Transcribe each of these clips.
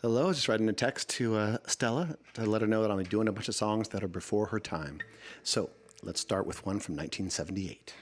Hello, I was just writing a text to Stella to let her know that I'm doing a bunch of songs that are before her time. So let's start with one from 1978.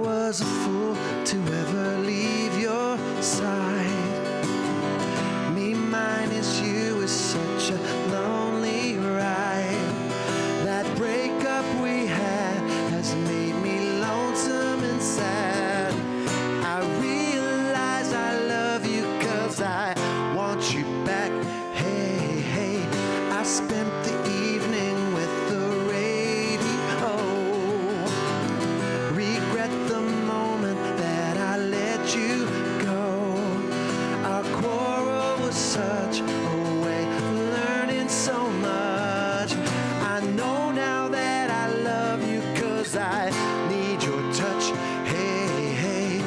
Was a fool to ever leave your side. Me minus you is such a lonely ride. That breakup we had has made me lonesome and sad. I realize I love you 'cause I want you back. Hey, hey, I spent the evening with the radio. Regret the moment that I let you go. Our quarrel was such a way of learning so much. I know now that I love you 'cause I need your touch. Hey, hey,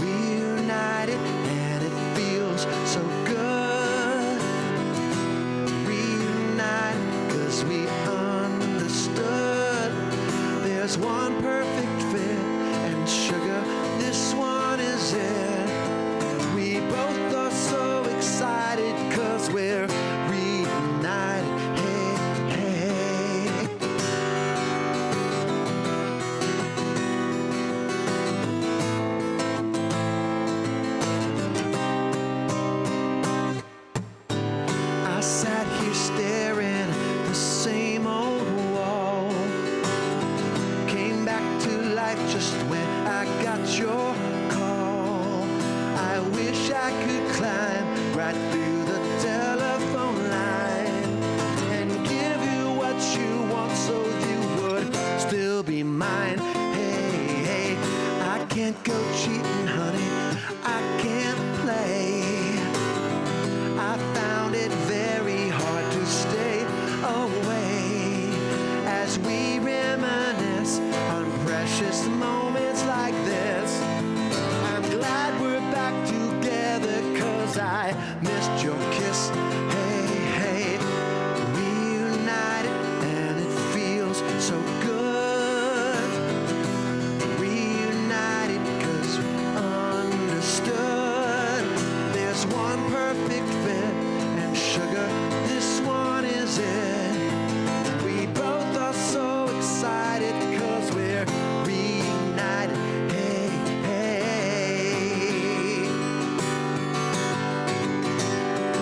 reunited and it feels so good. Reunited 'cause we understood. There's one perfect fit, and sugar, this one is it. We both are so excited 'cause we're reunited. Hey, hey. I sat here staring at the same old wall. Came back to life just when I got your call. I wish I could climb right through the telephone line and give you what you want so you would still be mine. Hey, hey, I can't go cheating, honey, I can't play. I found it very hard to stay away as we reminisce on precious moments like this. I'm glad we're back together 'cause I missed your kiss. Hey, hey, reunited and it feels so good. Reunited 'cause we understood. There's one perfect fit, and sugar, this one is it. We both are so excited 'cause we're reunited. Hey, hey.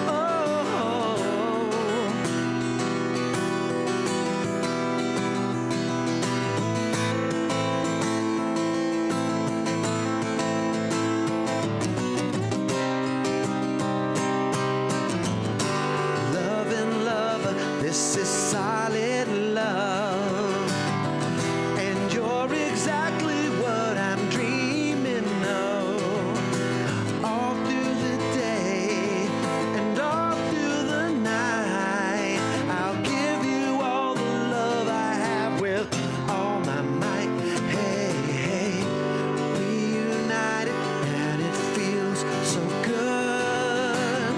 Oh, love and lover, this is solid love. And you're exactly what I'm dreaming of. All through the day and all through the night, I'll give you all the love I have with all my might. Hey, hey, reunited and it feels so good.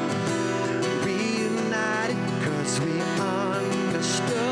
Reunited 'cause we understood.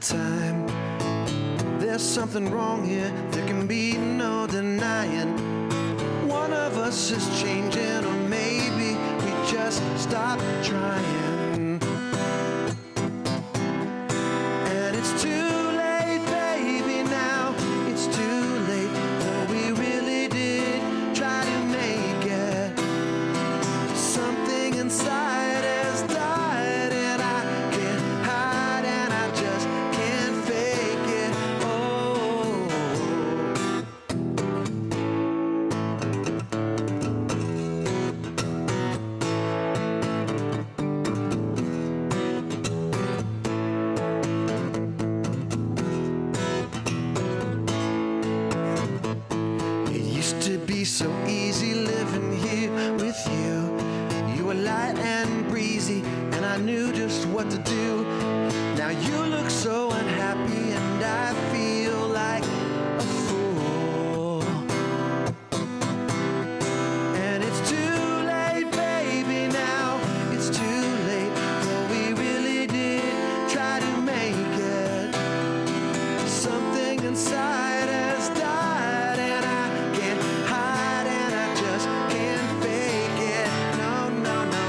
time. There's something wrong here, there can be no denying. One of us is changing, or maybe we just stopped trying. And it's too late, baby, now. It's too late, though we really did try to make it. Something inside has died, and I can't hide, and I just can't fake it. Oh. It used to be so easy living here with you. You were light and breezy, and I knew just what to do. Now you look so unhappy, and I feel like a fool. And it's too late, baby, now. It's too late, though we really did try to make it. Something inside has died, and I can't hide, and I just can't fake it. No, no, no.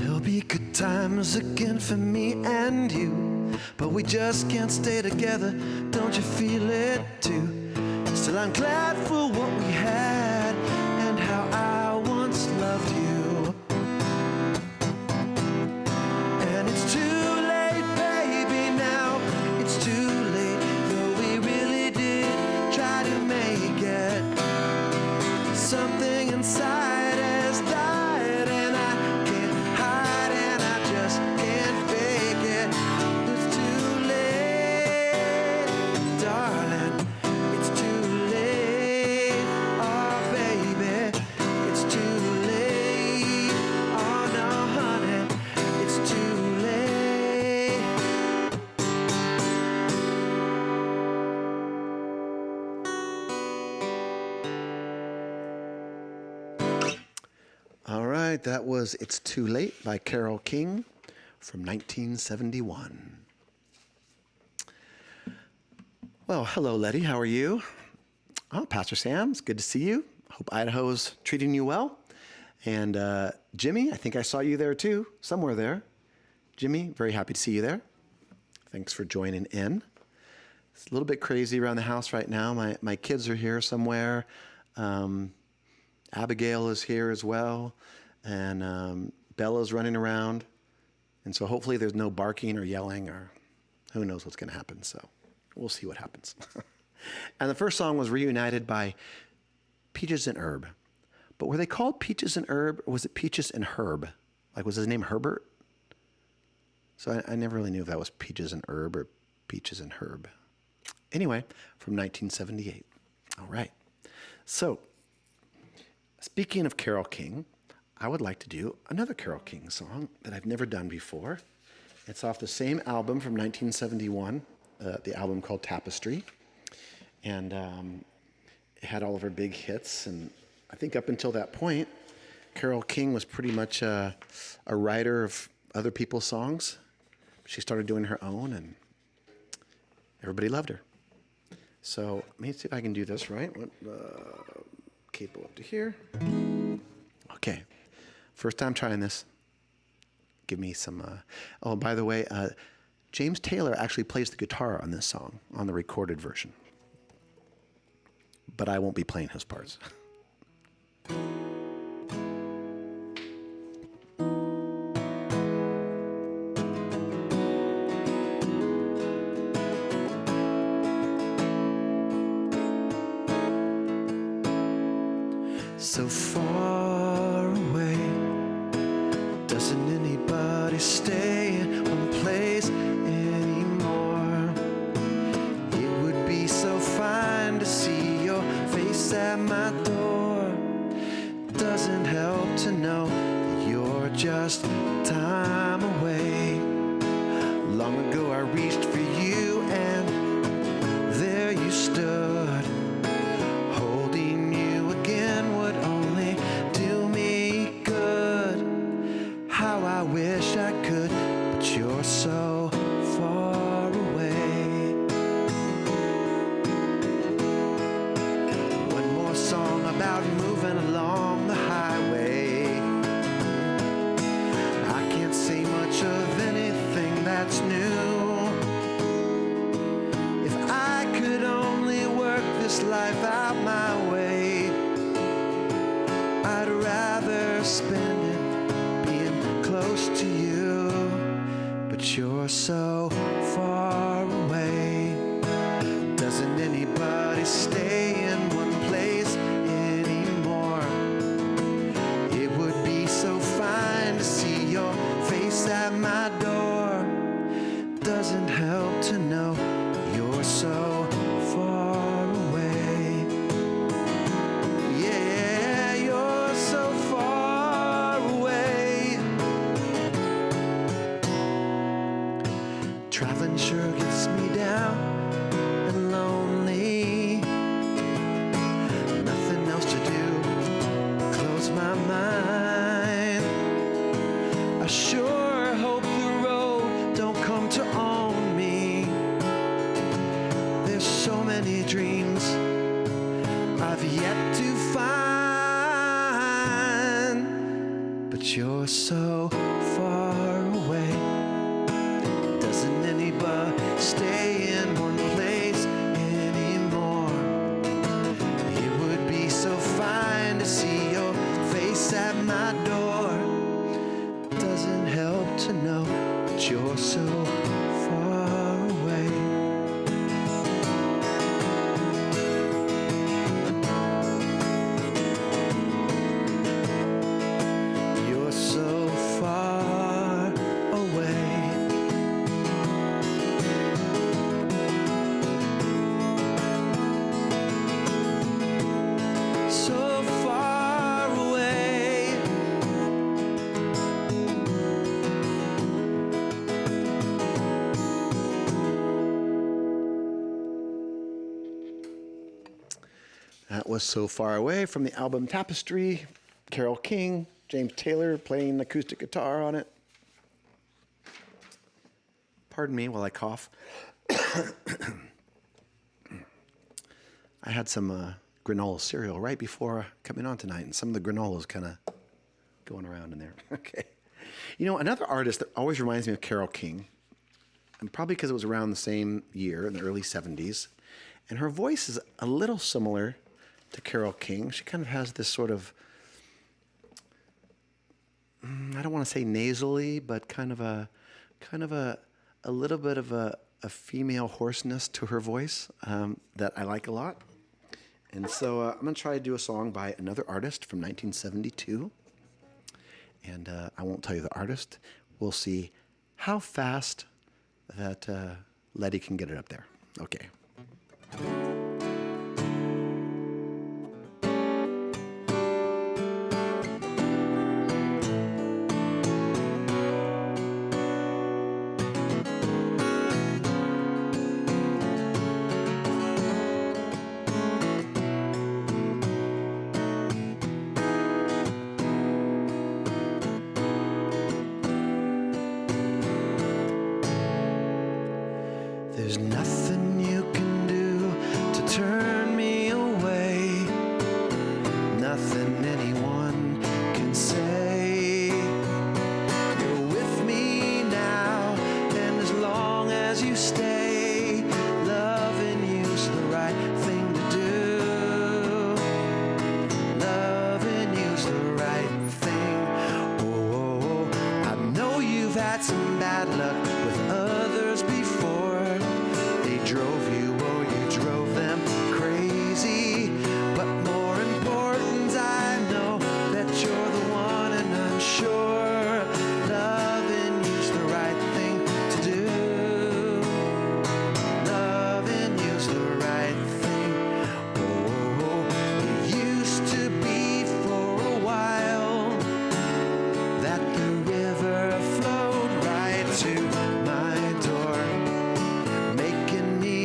There'll be good times again for me and you, but we just can't stay together. Don't you feel it too? Still, I'm glad for what we had and how I once loved you. And it's too late, baby, now. It's too late, though we really did try to make it. Something inside has died, and I can't hide, and I just can't fake it. It's too late, darling. It's too late, oh baby. It's too late, oh no, honey. It's too late. All right, that was It's Too Late by Carole King from 1971. Well, hello, Letty. How are you? Oh, Pastor Sam, it's good to see you. Hope Idaho's treating you well. And Jimmy, I think I saw you there too, somewhere there. Jimmy, very happy to see you there. Thanks for joining in. It's a little bit crazy around the house right now. My kids are here somewhere. Abigail is here as well, and Bella's running around. And so hopefully there's no barking or yelling, or who knows what's going to happen. So we'll see what happens. And the first song was Reunited by Peaches and Herb. But were they called Peaches and Herb, or was it Peaches and Herb? Like, was his name Herbert? So I never really knew if that was Peaches and Herb or Peaches and Herb. Anyway, from 1978. All right. So, speaking of Carole King, I would like to do another Carole King song that I've never done before. It's off the same album from 1971, the album called Tapestry. And it had all of her big hits. And I think up until that point, Carole King was pretty much a writer of other people's songs. She started doing her own, and everybody loved her. So let me see if I can do this right. Capo up to here. Okay. First time trying this. Give me some... oh, by the way, James Taylor actually plays the guitar on this song, on the recorded version. But I won't be playing his parts. So far away, doesn't anybody stay so far away. One more song about moving along the highway. I can't say much of anything that's new. If I could only work this life out my way, I'd rather spend it being close to you. But you're so far away. Doesn't anybody stay in one place anymore? It would be so fine to see your face at my door. Doesn't help to know you're so far away. Yeah, you're so far away. Traveling sure gets me down and lonely. Nothing else to do, close my mind. I sure hope the road don't come to own me. There's so many dreams I've yet to find, but you're so far away. Doesn't anybody stay in one place anymore? It would be so fine to see your face at my door. Doesn't help to know that you're so far away. You're so far away. So far away. That was So Far Away from the album Tapestry. Carole King, James Taylor playing acoustic guitar on it. Pardon me while I cough. I had some granola cereal right before coming on tonight, and some of the granola's kind of going around in there. Okay. You know, another artist that always reminds me of Carole King, and probably because it was around the same year, in the early 70s, and her voice is a little similar to Carole King. She kind of has this sort of, I don't want to say nasally, but kind of a little bit of a female hoarseness to her voice that I like a lot. And so I'm going to try to do a song by another artist from 1972. And I won't tell you the artist. We'll see how fast that Letty can get it up there. Okay. There's nothing you can do to turn me away. Nothing anyone can say. You're with me now, and as long as you stay, loving you's the right thing to do. Loving you's the right thing. Oh, I know you've had some bad luck with others before. They drove you or you drove them crazy. But more important, I know that you're the one, and I'm sure loving you's the right thing to do. Loving you's the right thing. Oh, it used to be for a while that the river flowed right to my door, making me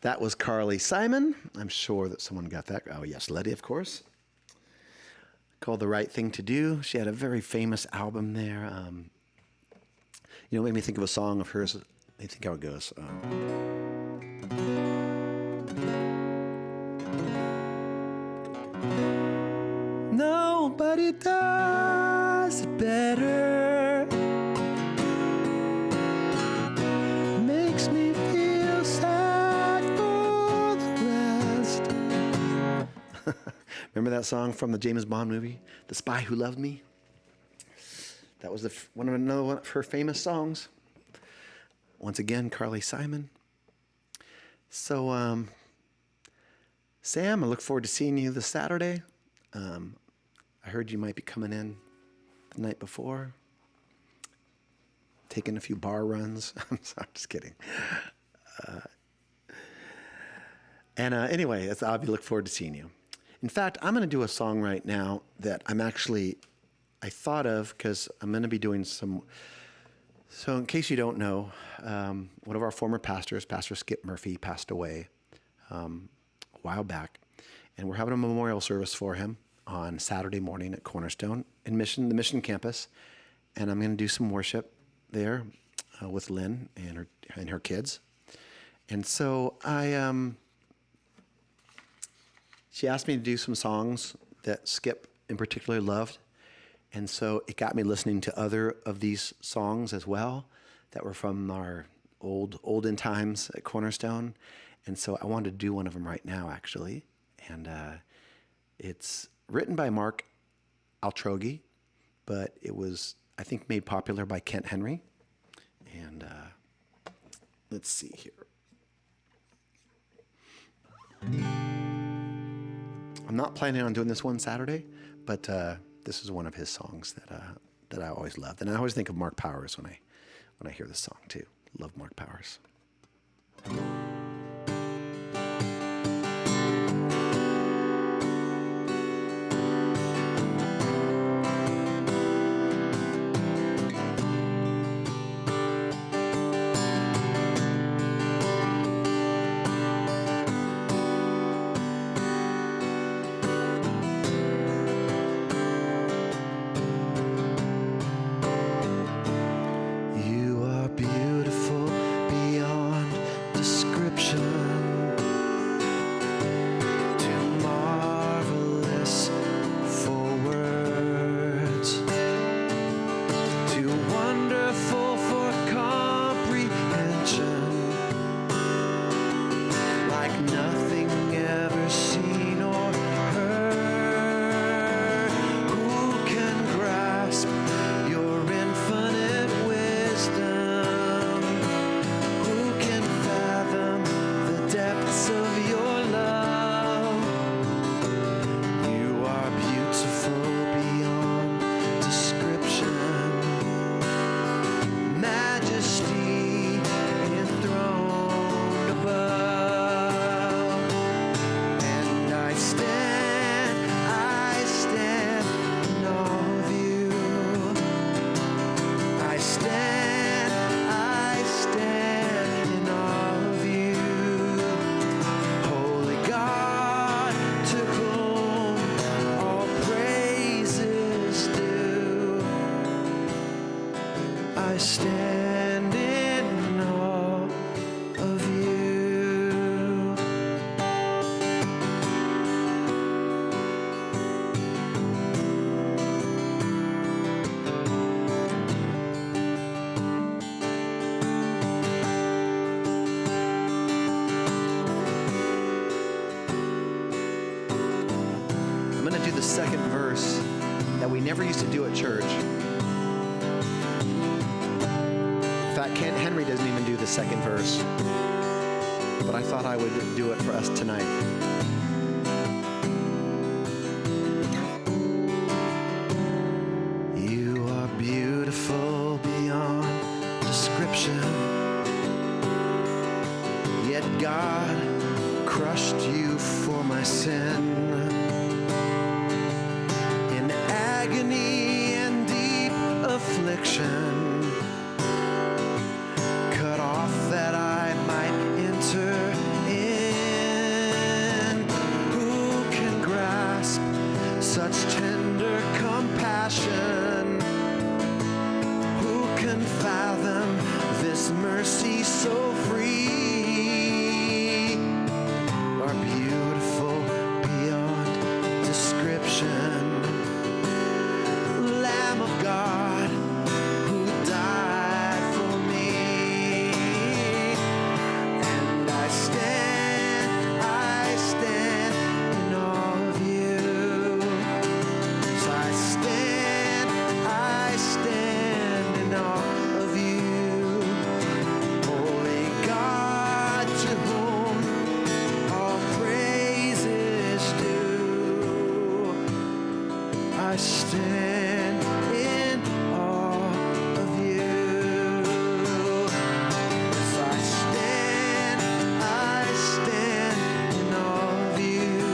That was Carly Simon. I'm sure that someone got that. Oh, yes, Letty, of course. Called The Right Thing to Do. She had a very famous album there. It made me think of a song of hers. I think how it goes. Nobody does it better. Makes me feel sad for the rest. Remember that song from the James Bond movie, The Spy Who Loved Me? That was another one of her famous songs. Once again, Carly Simon. So, Sam, I look forward to seeing you this Saturday. I heard you might be coming in the night before, taking a few bar runs. I'm just kidding. Anyway, I'll look forward to seeing you. In fact, I'm going to do a song right now that I thought of because I'm going to be doing some. So in case you don't know, one of our former pastors, Pastor Skip Murphy, passed away a while back, and we're having a memorial service for him on Saturday morning at Cornerstone in the Mission campus, and I'm going to do some worship there with Lynn and her kids. And so she asked me to do some songs that Skip in particular loved, and so it got me listening to other of these songs as well that were from our olden times at Cornerstone, and so I wanted to do one of them right now actually, and it's written by Mark Altrogi, but it was, I think, made popular by Kent Henry. And let's see here. I'm not planning on doing this one Saturday, but this is one of his songs that I always loved. And I always think of Mark Powers when I hear this song too. Love Mark Powers. Second verse that we never used to do at church. In fact, Kent Henry doesn't even do the second verse, but I thought I would do it for us tonight. You are beautiful beyond description, yet God crushed you for my sin. Agony and deep affliction, cut off that I might enter in. mercy so free are beautiful beyond description. Lamb of God who died for me, and I stand in awe of you. So I stand in awe of you. Holy God, to whom all praise is due. I stand in awe of you. So I stand in awe of you.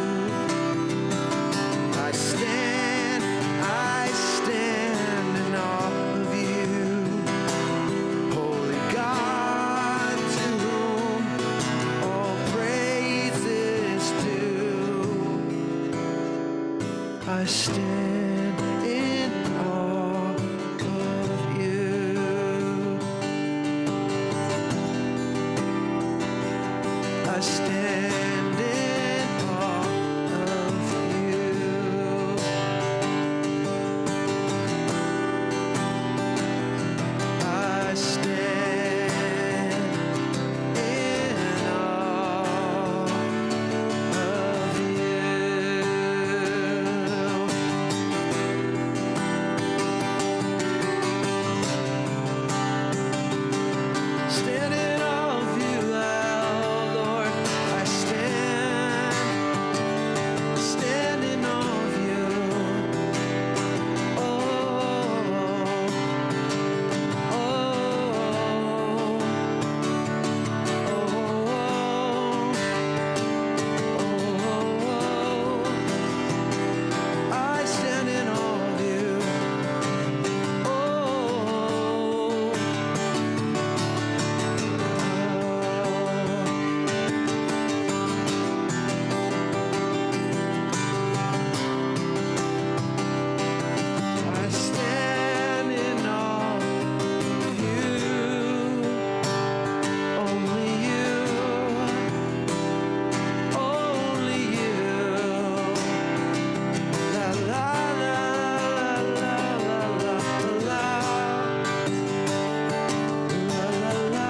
I stand in awe of you. Holy God, to whom all praise is due. I stand in awe of you. I stand in awe of you. I stand in awe of you. Stand in awe of you, oh Lord. I stand in awe of you. Oh, I stand in awe of you. I stand in awe of you. Only you. Only you. La la la la la la la la la la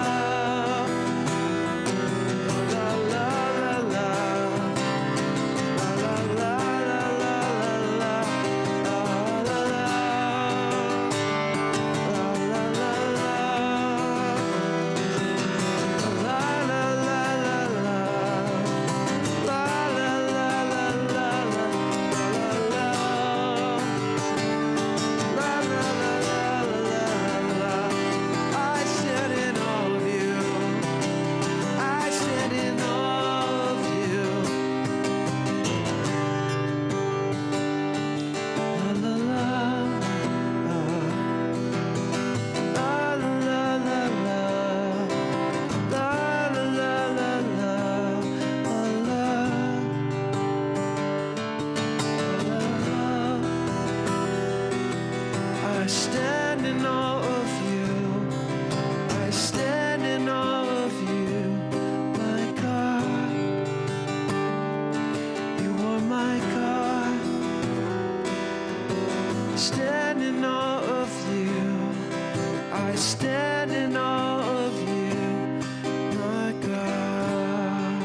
I stand in awe of you. I stand in awe of you. La la la. La la la la. La la la la la. I stand in awe of you. I stand in awe of you, my God. You are my God. Stand in awe of you. I stand in awe of you, my God.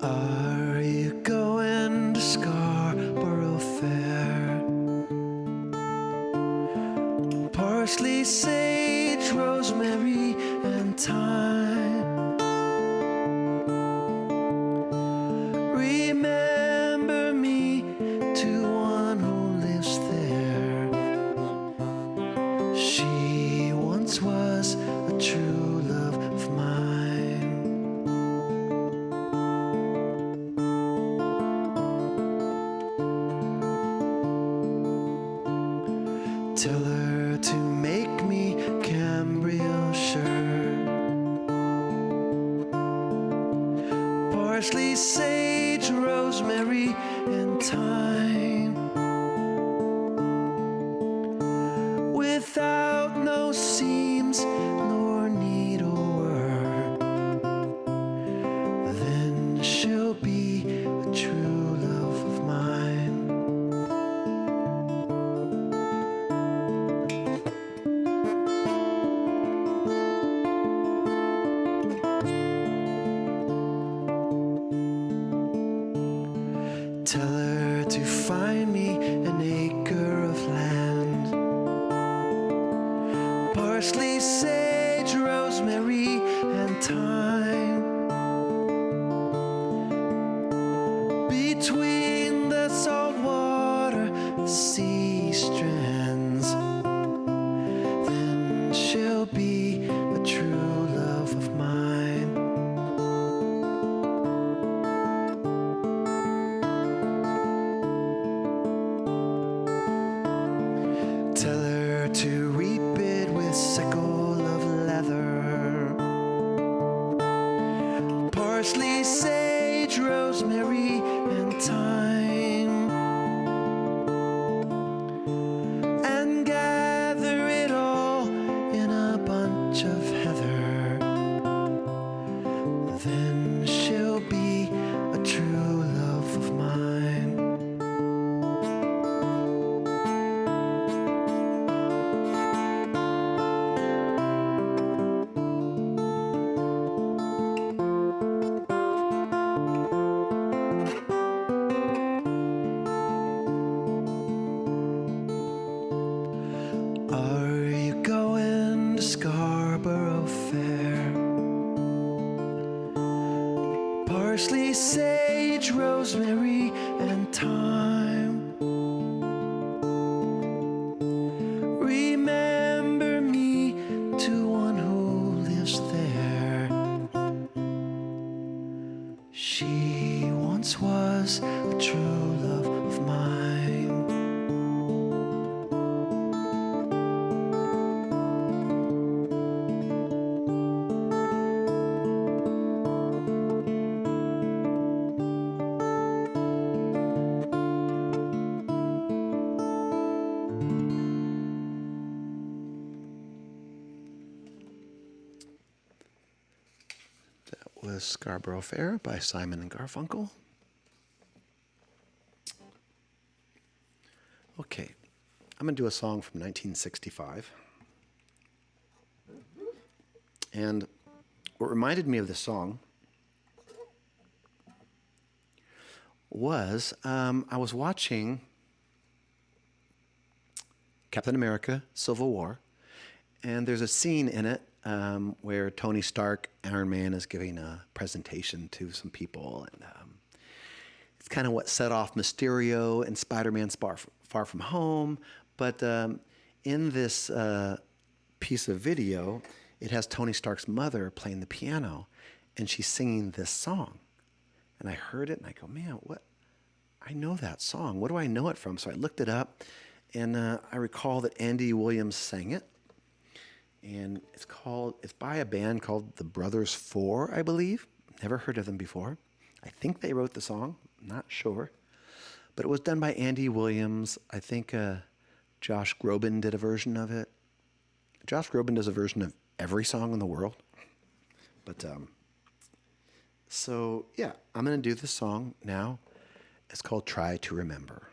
Are you going to Scarborough Fair? Parsley, sage, rosemary, and thyme. Remember me to one who lives there. She once was a true love of mine. Tell her to make me cambriole shirt, parsley, sage, rosemary, and thyme, without no seams nor needlework. Then she'll be a true love of mine. Tell her to find me an acre of land, parsley, sage, rosemary, and thyme, between the salt water, the sea strands. Then she'll be a true love of mine. Tell her to reap it with sickle of leather, parsley, sage, rosemary, and thyme, and gather it all in a bunch of heather. Then she'll be a true love of mine. Are you going to Scarborough Fair? Parsley, sage, rosemary, and thyme. Remember me to one who lives there. She once was a true love of mine. Was Scarborough Fair by Simon and Garfunkel. Okay, I'm going to do a song from 1965. And what reminded me of this song was I was watching Captain America: Civil War, and there's a scene in it where Tony Stark, Iron Man, is giving a presentation to some people, and it's kind of what set off Mysterio and Spider-Man's Far From Home. But in this piece of video, it has Tony Stark's mother playing the piano, and she's singing this song. And I heard it, and I go, man, what? I know that song. What do I know it from? So I looked it up, and I recall that Andy Williams sang it. And it's by a band called the Brothers Four, I believe. Never heard of them before. I think they wrote the song, not sure. But it was done by Andy Williams. I think Josh Groban did a version of it. Josh Groban does a version of every song in the world. But, so yeah, I'm going to do this song now. It's called Try to Remember.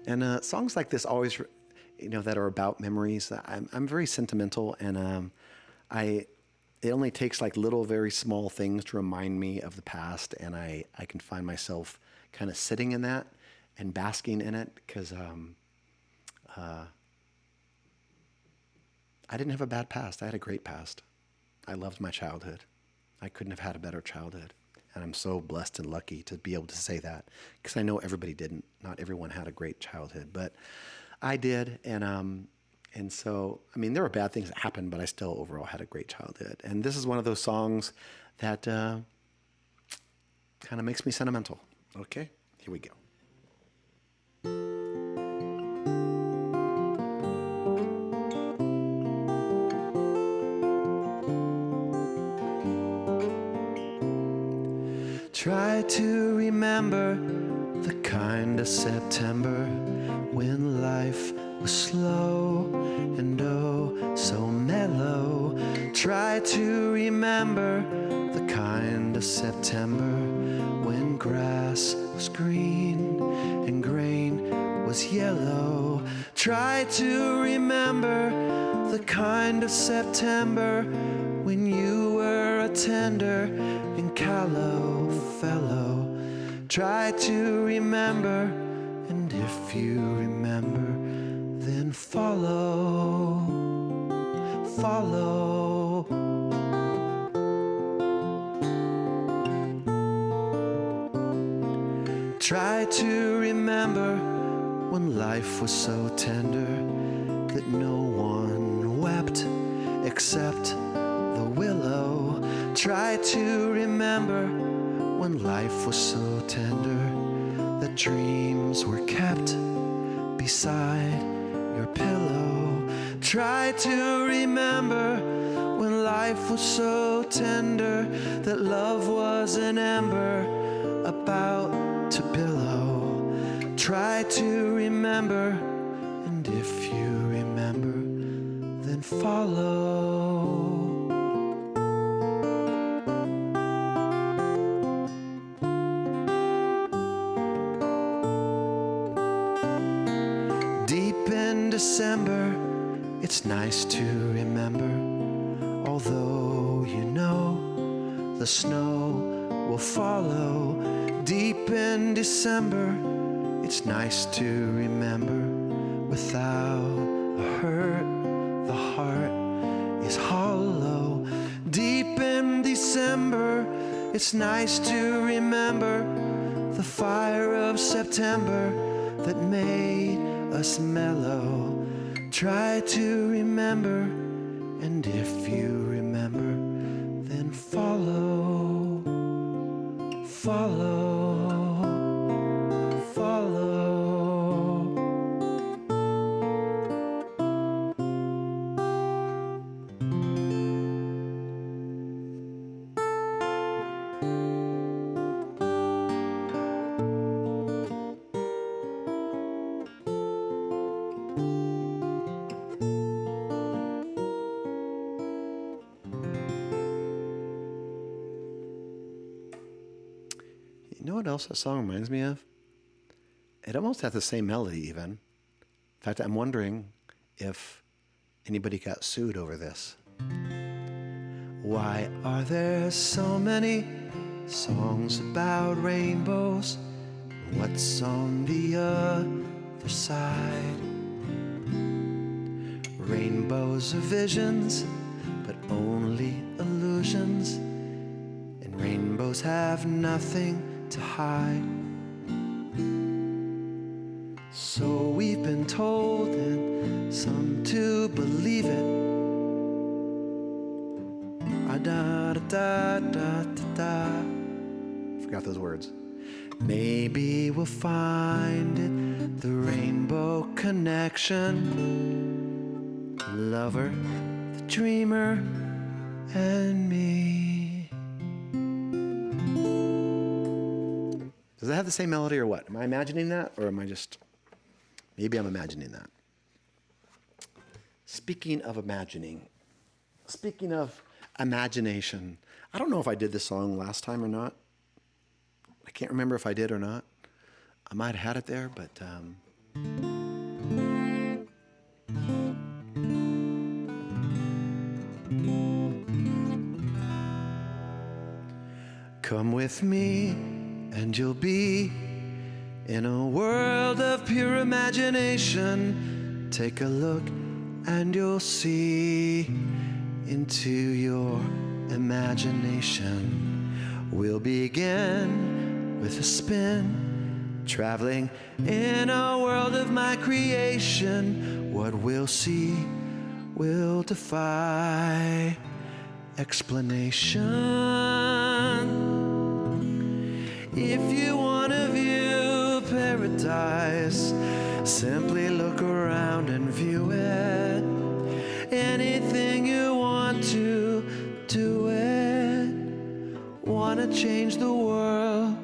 And songs like this always, that are about memories. I'm very sentimental, and it only takes like little, very small things to remind me of the past, and I can find myself kind of sitting in that and basking in it, because I didn't have a bad past. I had a great past. I loved my childhood. I couldn't have had a better childhood. And I'm so blessed and lucky to be able to say that, because I know everybody didn't. Not everyone had a great childhood, but I did. And so, I mean, there were bad things that happened, but I still overall had a great childhood. And this is one of those songs that kind of makes me sentimental. Okay, here we go. Try to remember the kind of September when life was slow and oh so mellow. Try to remember the kind of September when grass was green and grain was yellow. Try to remember the kind of September when you were a tender and callow fellow. Try to remember, and if you remember, then follow, follow. Try to remember when life was so tender that no one wept except the willow. Try to remember when life was so tender that dreams were kept beside your pillow. Try to remember when life was so tender that love was an ember about to billow. Try to remember, and if you remember, then follow. December, it's nice to remember, although you know the snow will follow. Deep in December, it's nice to remember, without a hurt, the heart is hollow. Deep in December, it's nice to remember the fire of September that made us mellow. Try to remember, and if you remember, then follow, follow, follow. You know what else that song reminds me of? It almost has the same melody even. In fact, I'm wondering if anybody got sued over this. Why are there so many songs about rainbows? What's on the other side? Rainbows are visions, but only illusions. And rainbows have nothing to hide. So we've been told, and some to believe it. Da da da da da. Forgot those words. Maybe we'll find it, the rainbow connection. The lover, the dreamer, and me. Does that have the same melody or what? Am I imagining that, or am I just... Maybe I'm imagining that. Speaking of imagining, speaking of imagination, I don't know if I did this song last time or not. I can't remember if I did or not. I might have had it there, but... Come with me and you'll be In a world of pure imagination, take a look and you'll see into your imagination. We'll begin with a spin, traveling in a world of my creation. What we'll see will defy explanation. If you want to view paradise, simply look around and view it. Anything you want to, do it. Want to change the world,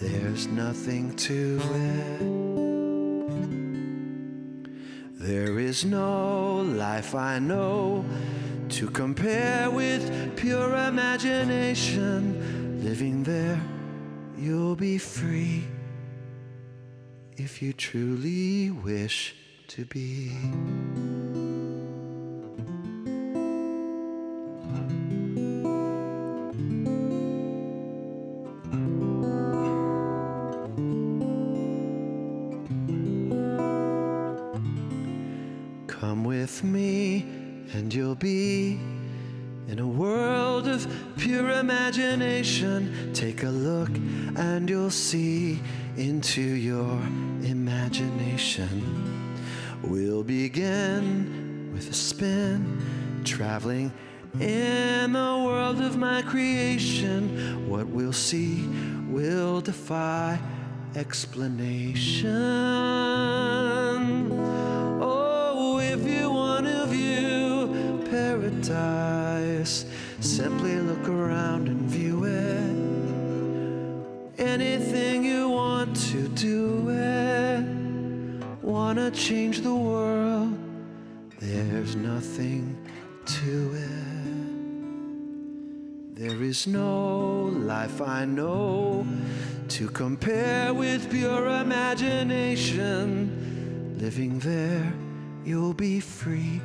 there's nothing to it. There is no life I know to compare with pure imagination. Living there, you'll be free if you truly wish to be. Come with me and you'll be in a world of pure imagination. Take a look and you'll see into your imagination. We'll begin with a spin, traveling in the world of my creation. What we'll see will defy explanation. Oh, if you want to view paradise, simply look around and view it. Anything you want to, do it. Want to change the world, there's nothing to it. There is no life I know to compare with pure imagination. Living there, you'll be free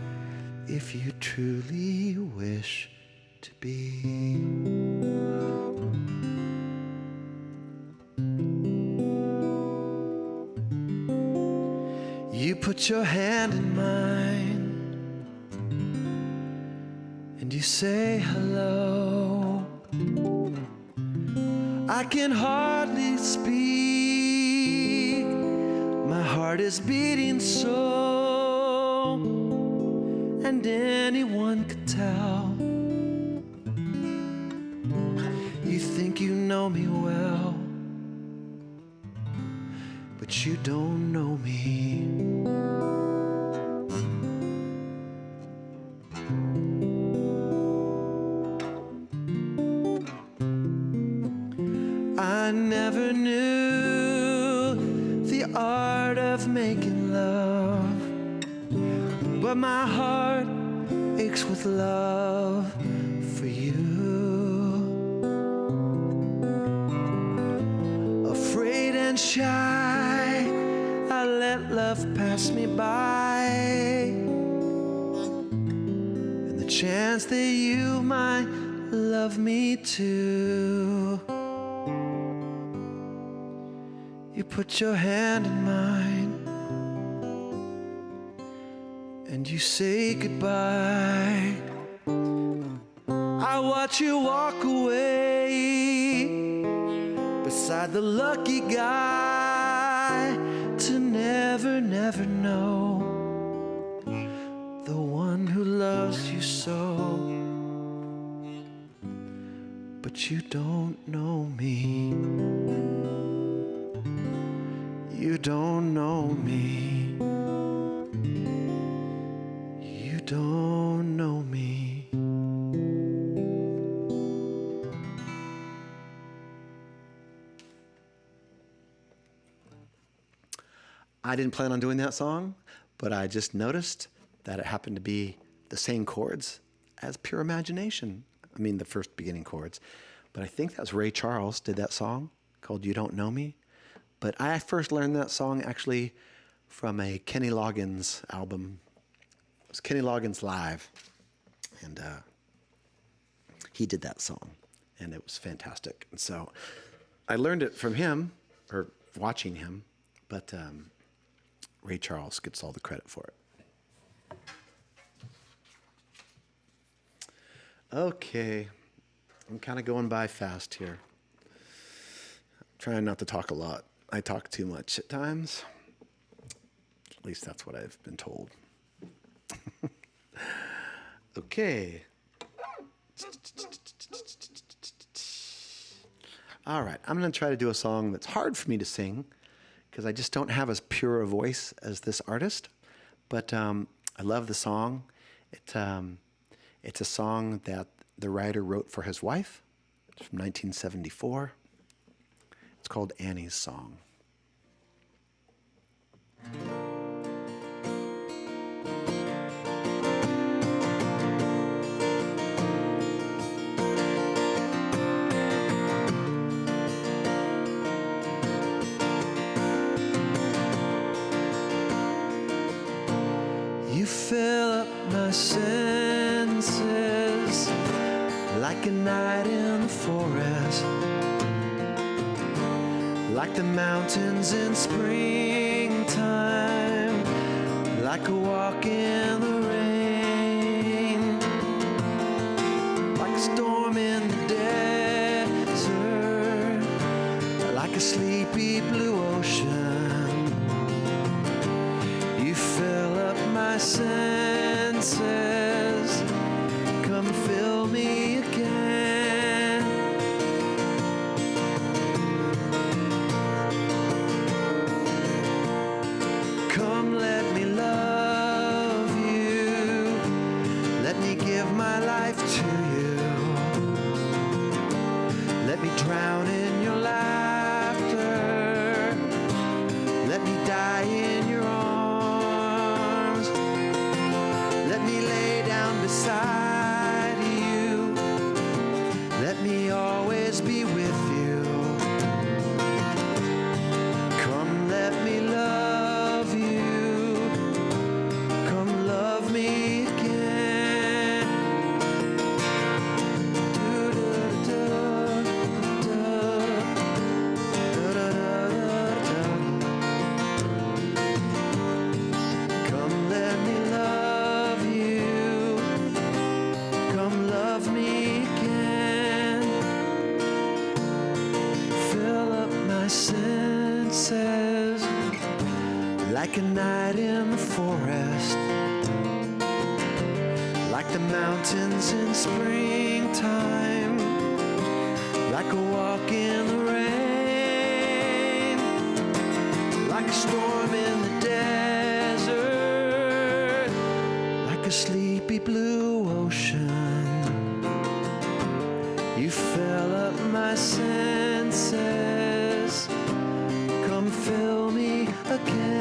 if you truly wish to be. You put your hand in mine and you say hello. I can hardly speak, my heart is beating so, and anyone could tell. You think you know me well, but you don't know me. I never knew the art of making love, but my heart aches with love for you. Afraid and shy, I let love pass me by, and the chance that you might love me too. You put your hand in mine and you say goodbye. I watch you walk away beside the lucky guy to never, never know the one who loves you so. But you don't know me. You don't know me. You don't know me. I didn't plan on doing that song, but I just noticed that it happened to be the same chords as Pure Imagination. I mean, the first beginning chords. But I think that was Ray Charles did that song called You Don't Know Me. But I first learned that song actually from a Kenny Loggins album. It was Kenny Loggins Live. And he did that song. And it was fantastic. And so I learned it from him, or watching him, but Ray Charles gets all the credit for it. Okay, I'm kind of going by fast here. Trying not to talk a lot. I talk too much at times. At least that's what I've been told. Okay. All right, I'm going to try to do a song that's hard for me to sing because I just don't have as pure a voice as this artist. But I love the song. It's a song that the writer wrote for his wife. It's from 1974. It's called Annie's Song. You fill up my senses like a night in the forest, like the mountains in springtime, like a walk in the rain, like a storm in the desert, like a sleepy blue ocean. You fill up my senses, come fill me again. Come let me love you, let me give my life to you, let me drown in your laughter, let me die in your arms, let me lay down beside you, let me always be with you. Come let me love you, come love me again. Come let me love you, come love me again. Fill up my senses like a night in the forest, like the mountains in springtime, like a walk in the rain, like a storm in the desert, like a sleepy blue ocean. You fill up my senses, come fill me again.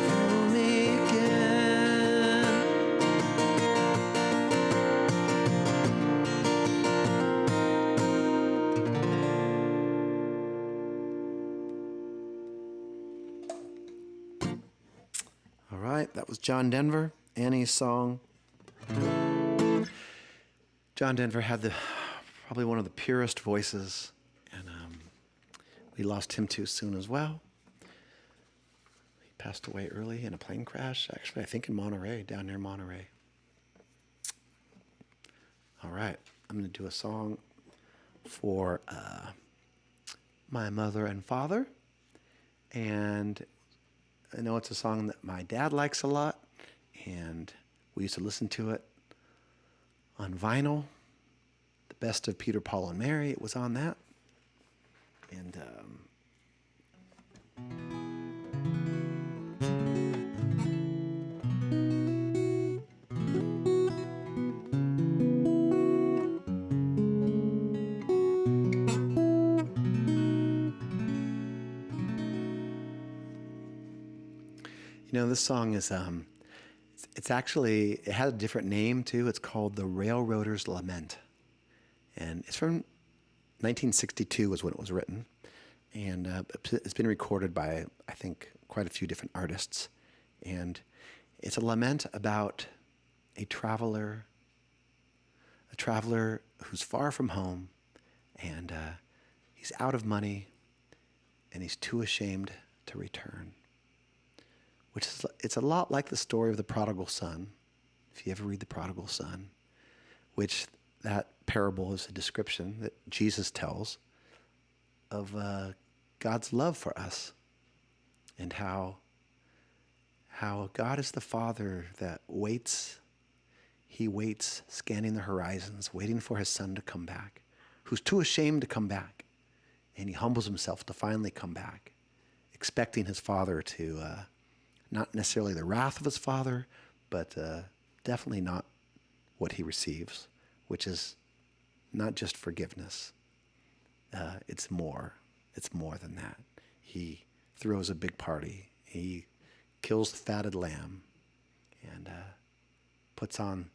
Fill me again. All right, that was John Denver, Annie's Song. John Denver had probably one of the purest voices, and we lost him too soon as well. He passed away early in a plane crash, actually, I think in Monterey, down near Monterey. All right, I'm going to do a song for my mother and father, and I know it's a song that my dad likes a lot, and we used to listen to it on vinyl. The Best of Peter, Paul, and Mary, it was on that. And you know, this song is it's actually, it had a different name too. It's called The Railroader's Lament. And it's from 1962 was when it was written. And it's been recorded by, I think, quite a few different artists. And it's a lament about a traveler who's far from home, and he's out of money, and he's too ashamed to return. It's a lot like the story of the prodigal son, if you ever read the prodigal son, which that parable is a description that Jesus tells of God's love for us, and how God is the Father that waits. He waits, scanning the horizons, waiting for his son to come back, who's too ashamed to come back. And he humbles himself to finally come back, expecting his father to, not necessarily the wrath of his father, but definitely not what he receives, which is not just forgiveness. It's more. It's more than that. He throws a big party. He kills the fatted lamb and puts on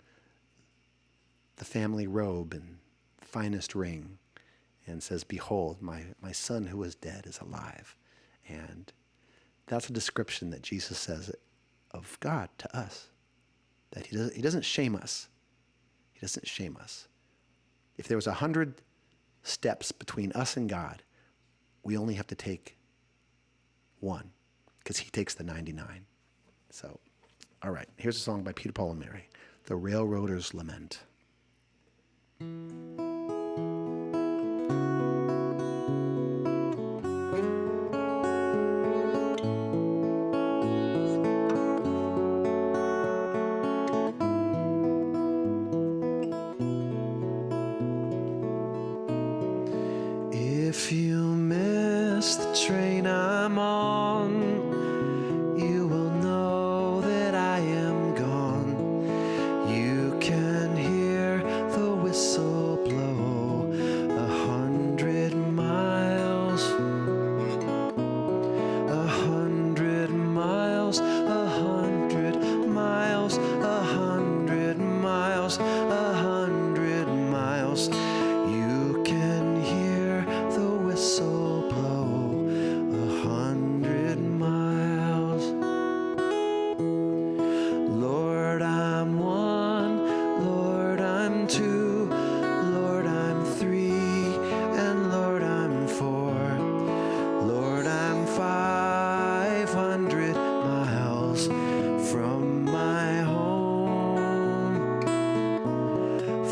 the family robe and the finest ring and says, "Behold, my son who was dead is alive." And that's a description that Jesus says of God to us, that he doesn't shame us. He doesn't shame us. If there was 100 steps between us and God, we only have to take one, because he takes the 99. So, all right, here's a song by Peter, Paul, and Mary, The Railroader's Lament. If you miss the train I'm on, you will know that I am gone. You can hear the whistle blow 100 miles, 100 miles, 100 miles, 100 miles, 100 miles. You can hear the whistle blow 100 miles. Lord, I'm one, Lord, I'm two, Lord, I'm three, and Lord, I'm four. Lord, I'm 500 miles from my home.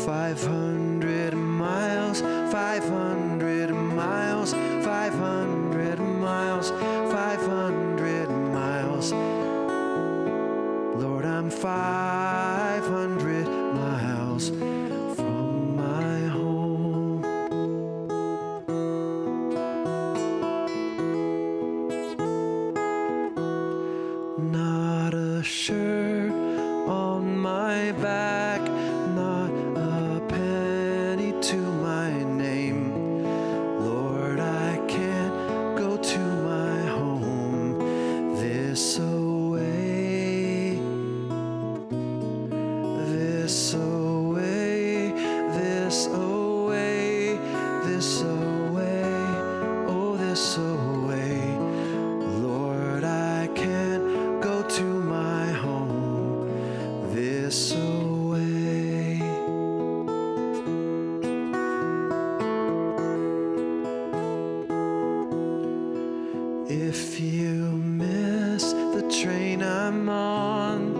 500 miles, 500 miles, 500 miles, 500 miles. Lord, I'm 500 miles from my home. Not a shirt on my back, not a penny to my name. Lord, I can't go to my home this away, this away, this away, this away, oh, this away. Lord, I can't go to my home this away. If you miss the train I'm on,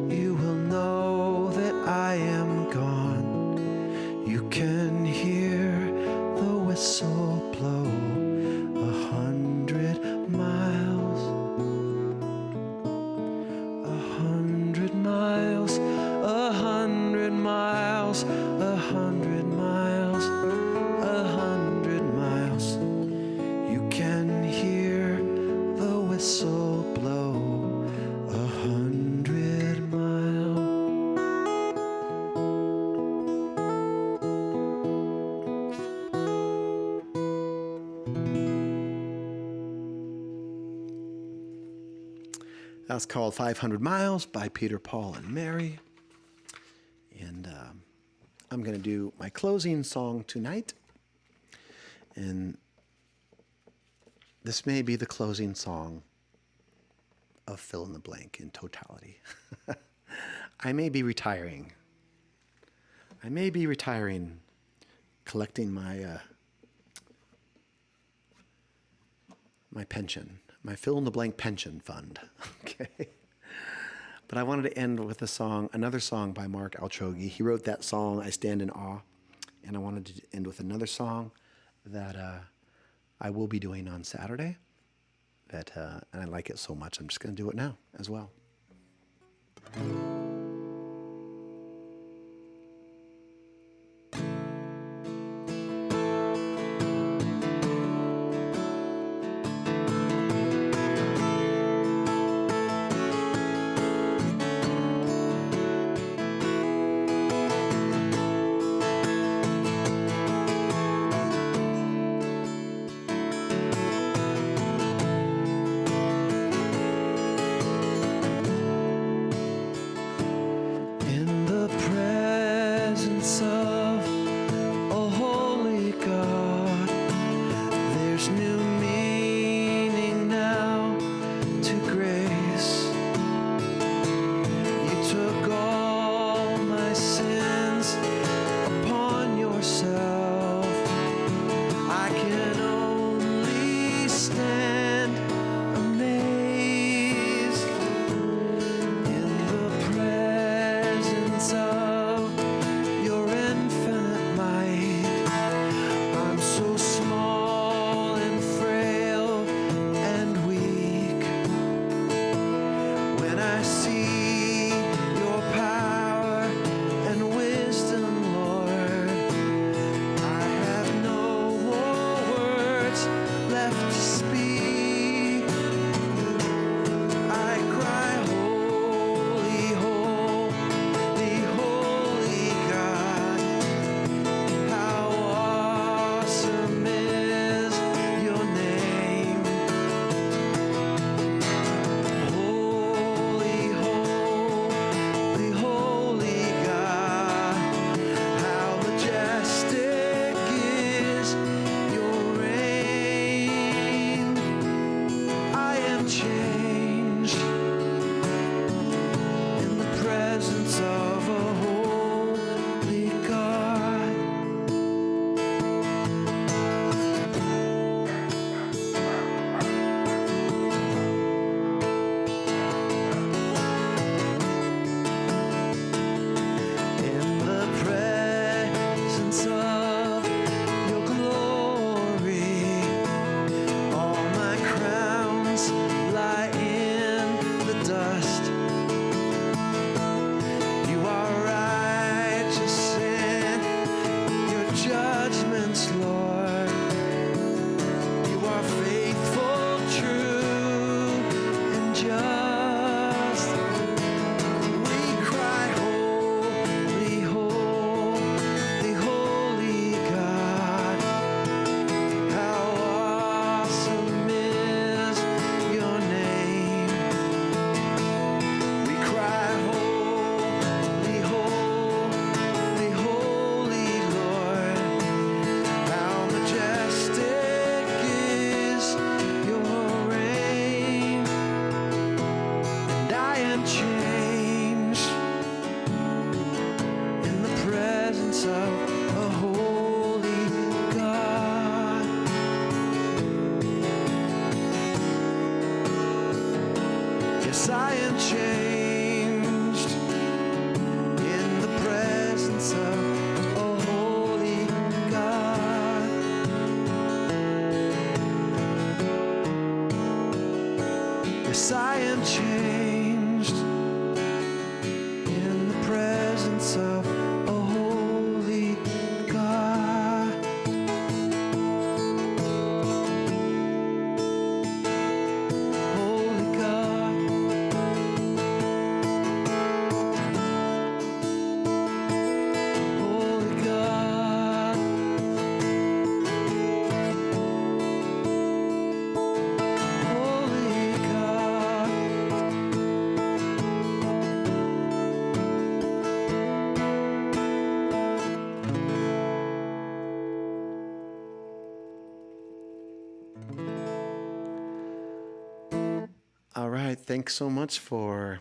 you will know that I am gone. You can hear the whistle blow 100 miles, 100 miles, 100 miles, 100 miles, 100 miles. You can hear the whistle blow 100 miles. That's called 500 Miles by Peter, Paul, and Mary. And I'm going to do my closing song tonight. And this may be the closing song of fill in the blank in totality. I may be retiring. Collecting my pension, my fill in the blank pension fund. Okay. But I wanted to end with another song by Mark Altroghi. He wrote that song, I Stand in Awe. And I wanted to end with another song that I will be doing on Saturday. And I like it so much, I'm just going to do it now as well. Thanks so much for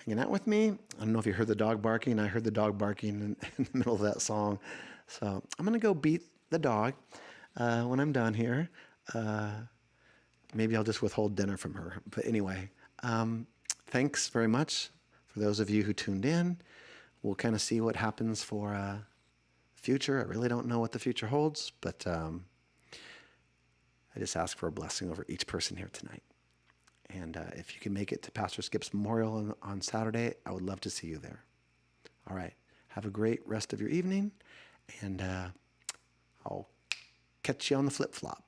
hanging out with me. I don't know if you heard the dog barking. I heard the dog barking in the middle of that song. So I'm going to go beat the dog when I'm done here. Maybe I'll just withhold dinner from her. But anyway, thanks very much for those of you who tuned in. We'll kind of see what happens for future. I really don't know what the future holds, but I just ask for a blessing over each person here tonight. And if you can make it to Pastor Skip's memorial on Saturday, I would love to see you there. All right. Have a great rest of your evening, and I'll catch you on the flip-flop.